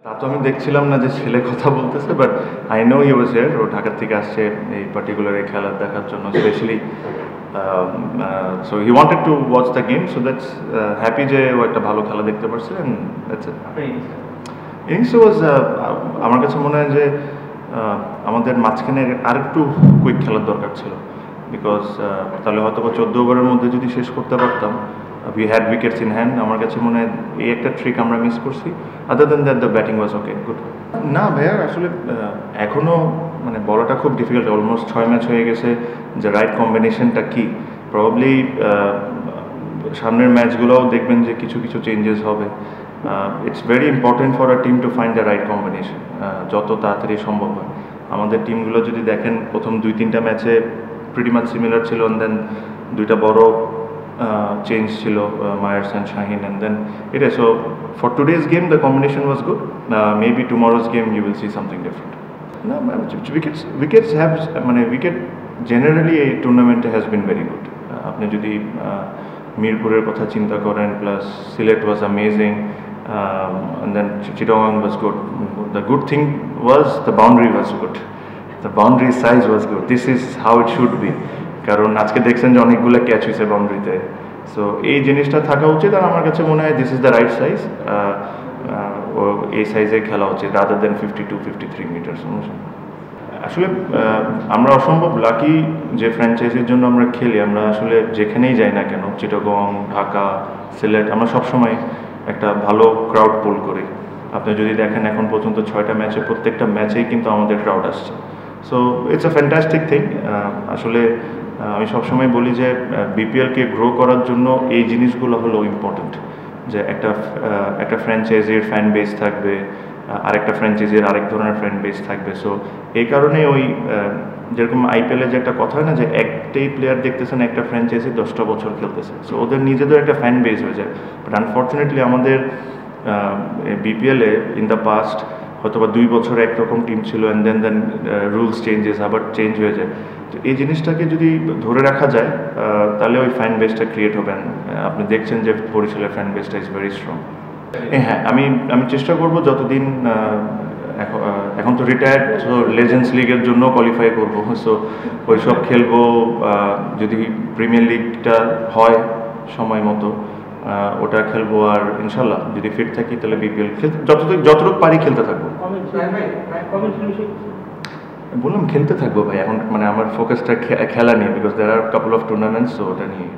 তা তো আমি দেখছিলাম না যে ছেলে কথা বলতেছে, but I know he was here. ও ঢাকা থেকে আসছে এই পার্টিকুলার এই খেলা দেখার জন্য specially. So he wanted to watch the game, so that's happy যে ও একটা ভালো খেলা দেখতে পারছে। And that's it. ইনিংসে ওয়াজ আমার কাছে মনে হয় যে আমাদের মাঝখানে আরেকটু কুইক খেলার দরকার ছিল, বিকজ তাহলে হয়তো বা 14 ওভারের মধ্যে যদি শেষ করতে পারতাম। We had wickets in hand. আমার কাছে মনে হয় এই একটা ট্রিক আমরা মিস করছি। Other than that the batting was okay, good. না ভাইয়া, আসলে এখনও মানে বলাটা খুব ডিফিকাল্ট। অলমোস্ট 6 ম্যাচ হয়ে গেছে, যে রাইট কম্বিনেশনটা কী প্রবাবলি সামনের ম্যাচগুলোও দেখবেন যে কিছু কিছু চেঞ্জেস হবে। It's very important for a team to find the right combination, যত তাড়াতাড়ি সম্ভব হয়। আমাদের টিমগুলো যদি দেখেন প্রথম 2-3টা ম্যাচে প্রিটি মাচ সিমিলার ছিল, অ্যান্ড দেন 2টা বড় চেঞ্জ ছিল, Myers and Shaheen, and then এটা। So for today's game the combination was good. Maybe tomorrow's game you will see something different. না, উইকেটস হ্যাভ মানে উইকেট জেনারেলি এই টুর্নামেন্টে হ্যাজ বিন ভেরি গুড। আপনি যদি মিরপুরের কথা চিন্তা করেন, plus Sylhet was amazing, and then Chittagong was good. The good thing was the boundary was good. The boundary size was good. This is how it should be. কারণ আজকে দেখছেন যে অনেকগুলো ক্যাচ হয়েছে বাউন্ডারিতে। সো এই জিনিসটা থাকা উচিত, আর আমার কাছে মনে হয় this is the right size. এই সাইজে খেলা উচিত রাদার দেন 52-53 মিটার। আসলে আমরা অসম্ভব লাকি যে ফ্র্যাঞ্চাইজির জন্য আমরা খেলি। আমরা আসলে যেখানেই যাই না কেন, চিটাগং, ঢাকা, সিলেট, আমরা সবসময় একটা ভালো ক্রাউড পুল করি। আপনি যদি দেখেন এখন পর্যন্ত 6টা ম্যাচে প্রত্যেকটা ম্যাচেই কিন্তু আমাদের ক্রাউড আসছে। So it's a fantastic thing. আসলে আমি সবসময় বলি যে বিপিএলকে গ্রো করার জন্য এই জিনিসগুলো হলো ইম্পর্টেন্ট, যে একটা ফ্র্যাঞ্চাইজির ফ্যান বেস থাকবে, আরেকটা ফ্র্যাঞ্চাইজির আরেক ধরনের ফ্যান বেস থাকবে। সো এই কারণে ওই যেরকম আইপিএলে যে একটা কথা হয় না, যে একটাই প্লেয়ার দেখতেছেন একটা ফ্র্যাঞ্চাইজি 10টা বছর খেলতেছে, সো ওদের নিজেদের একটা ফ্যান বেস হয়ে যায়। বাট আনফর্চুনেটলি আমাদের বিপিএলে ইন দ্য পাস্ট হয়তো বা 2 বছর একরকম টিম ছিল, অ্যান্ড দেন রুলস চেঞ্জেস, আবার চেঞ্জ হয়ে যায়। তো এই জিনিসটাকে যদি ধরে রাখা যায় তাহলে ওই ফ্যান বেসটা ক্রিয়েট হবেন। আপনি দেখছেন যে বরিশালের ফ্যান বেসটা ইজ ভেরি স্ট্রং। হ্যাঁ, আমি চেষ্টা করব যতদিন, এখন তো রিটায়ার্ড, সো লেজেন্ডস লিগের জন্য কোয়ালিফাই করবো। সো ওই সব খেলবো, যদি প্রিমিয়ার লিগটা হয় সময় মতো ওটা খেলবো, আর ইনশাল্লাহ যদি ফিট থাকি তাহলে বিপিএল খেলতে যতটুকু পারি খেলতে থাকবো। বললাম খেলতে থাকবো ভাই, এখন মানে আমার ফোকাসটা খেলা নিয়ে, because there are couple of tournaments, so ওটা নিয়ে।